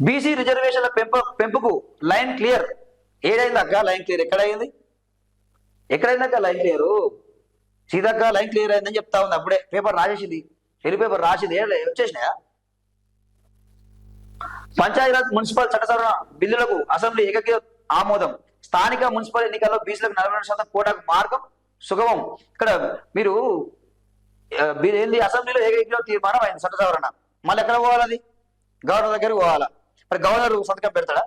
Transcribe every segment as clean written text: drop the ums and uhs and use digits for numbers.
BC రిజర్వేషన్ల పెంపుకు line clear. ఏడైందక్క లైన్ క్లియర్? ఎక్కడైందక్క line clear? Seethakka line clear అయిందని చెప్తా ఉంది. అప్పుడే పేపర్ రాసేసింది, తెలుగు పేపర్ రాసింది. వచ్చేసినాయా? పంచాయతీరాజ్ మున్సిపల్ చట్ట సవరణ బిల్లులకు అసెంబ్లీ ఏకగ్రీవ ఆమోదం. స్థానిక మున్సిపల్ ఎన్నికల్లో బీసీలకు 42% కోటాకు మార్గం సుగమం. ఇక్కడ మీరు ఏంది, అసెంబ్లీలో ఏకగ్రీవ తీర్మానం అయింది చట్ట సవరణ. మళ్ళీ ఎక్కడ పోవాలి? అది గవర్నర్ దగ్గరకు పోవాలా? మరి గవర్నర్ సంతకం పెడతాడా?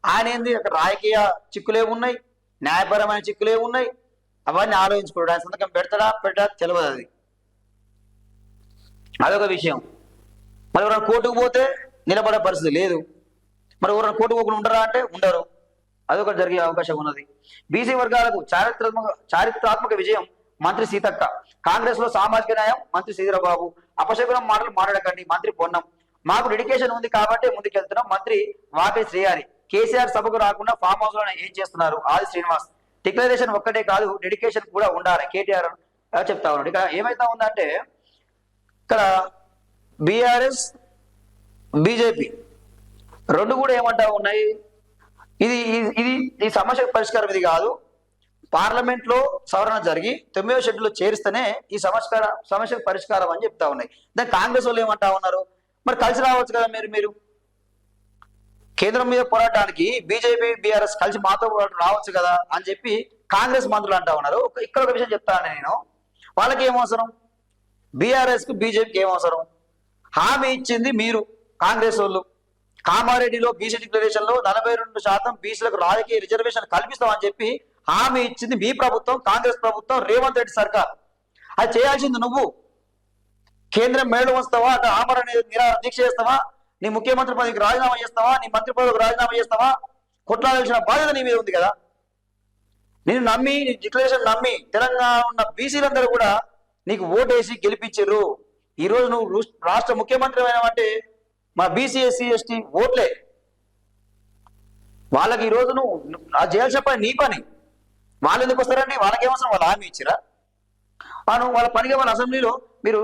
ఆయన ఏంది, అక్కడ రాజకీయ చిక్కులే ఉన్నాయి, న్యాయపరమైన చిక్కులే ఉన్నాయి, అవన్నీ ఆలోచించుకోడు. ఆయన సంతకం పెడతాడా తెలియదు. అదొక విషయం. మరి ఎవరైనా కోర్టుకు పోతే నిలబడే పరిస్థితి లేదు. మరి ఎవరైనా కోర్టుకు పోకుండా ఉండరా అంటే ఉండరు. అదొకటి జరిగే అవకాశం ఉన్నది. బీసీ వర్గాలకు చారిత్రాత్మక విజయం మంత్రి సీతక్క. కాంగ్రెస్ లో సామాజిక న్యాయం మంత్రి శ్రీధరబాబు. అపశకునం మాటలు మాట్లాడకండి మంత్రి పొన్నం. మాకు డెడికేషన్ ఉంది కాబట్టి ముందుకెళ్తున్నాం మంత్రి వాకిలి శ్రేయాలి. కేసీఆర్ సభకు రాకుండా ఫామ్ హౌస్ లో ఏం చేస్తున్నారు? ఆది శ్రీనివాస్. డిక్లరేషన్ ఒక్కటే కాదు, డెడికేషన్ కూడా ఉండాలి కేటీఆర్ చెప్తా ఉన్నాడు. ఇక్కడ ఏమైతా ఉందంటే, ఇక్కడ బీఆర్ఎస్ బీజేపీ రెండు కూడా ఏమంటా ఉన్నాయి, ఇది ఇది ఈ సమస్య పరిష్కారం ఇది కాదు, పార్లమెంట్ లో సవరణ జరిగి 9వ షెడ్యూల్లో చేరిస్తేనే ఈ సమస్యకు పరిష్కారం అని చెప్తా ఉన్నాయి. దాని కాంగ్రెస్ వాళ్ళు ఏమంటా ఉన్నారు, మరి కలిసి రావచ్చు కదా మీరు కేంద్రం మీద పోరాటానికి బీజేపీ బీఆర్ఎస్ కలిసి మాతో రావచ్చు కదా అని చెప్పి కాంగ్రెస్ మంత్రులు అంటా ఉన్నారు. ఇక్కడ ఒక విషయం చెప్తాను నేను, వాళ్ళకి ఏమవసరం, బీఆర్ఎస్ కు బీజేపీకి ఏమవసరం? హామీ ఇచ్చింది మీరు కాంగ్రెస్ వాళ్ళు. కామారెడ్డిలో బీసీ డిక్లరేషన్ లో 42% బీసీలకు రాజకీయ రిజర్వేషన్ కల్పిస్తామని చెప్పి హామీ ఇచ్చింది మీ ప్రభుత్వం, కాంగ్రెస్ ప్రభుత్వం, రేవంత్ రెడ్డి సర్కార్. అది చేయాల్సింది నువ్వు. కేంద్రం మేలు వస్తావా, అటు ఆమరణ దీక్ష చేస్తావా, నీ ముఖ్యమంత్రి పదవికి రాజీనామా చేస్తావా, నీ మంత్రి పదవికి రాజీనామా చేస్తావా? కొట్లాడాల్సిన బాధ్యత నీ మీద ఉంది కదా. నేను నమ్మి, నీ డిక్లరేషన్ నమ్మి తెలంగాణ ఉన్న బీసీలందరూ కూడా నీకు ఓటేసి గెలిపించారు. ఈ రోజు నువ్వు రాష్ట్ర ముఖ్యమంత్రి అయినావంటే మా బీసీ ఎస్సీ ఎస్టీ ఓట్లే. వాళ్ళకి ఈ రోజు నువ్వు చేయాల్సిన పని నీ పని. వాళ్ళు ఎందుకు వస్తారండి? వాళ్ళకేమవసరం? వాళ్ళు హామీ ఇచ్చిరా? వాళ్ళ పనిగా వాళ్ళ అసెంబ్లీలో మీరు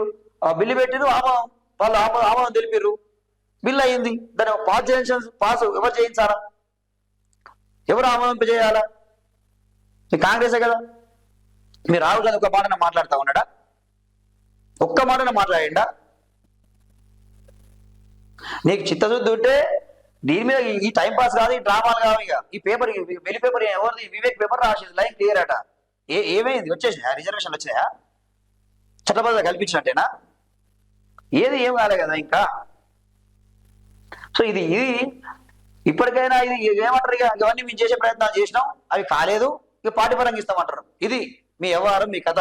బిల్లు పెట్టిరు, వాళ్ళు ఆమోదం తెలిపారు, బిల్లు అయ్యింది. దాన్ని పాస్ ఎవరు చేయించాలా? ఎవరు ఆమోదింపజేయాలా? మీ కాంగ్రెసే కదా. మీరు రాహుల్ గాంధీ ఒక మాటన మాట్లాడుతూ ఉన్నాడా? ఒక్క మాటన మాట్లాడిండా? నీకు చిత్తశుద్ధి ఉంటే దీని మీద ఈ టైం పాస్ కాదు, ఈ డ్రామాలు కావు. ఇక ఈ పేపర్ వెలి పేపర్ ఎవరిది? వివేక్ పేపర్ రాసింది, లైన్ క్లియర్ అట. ఏమైంది? వచ్చేసినాయా రిజర్వేషన్లు? వచ్చినాయా? చట్టబద్ధత కల్పించినట్టేనా? ఏం కాలే కదా ఇంకా. సో ఇది ఇప్పటికైనా ఇది ఏమంటారు, ఇక ఇవన్నీ మేము చేసే ప్రయత్నాలు చేసినాం, అవి కాలేదు, ఇక పార్టీ పరంగా ఇస్తామంటారు. ఇది మీ వ్యవహారం, మీ కథ.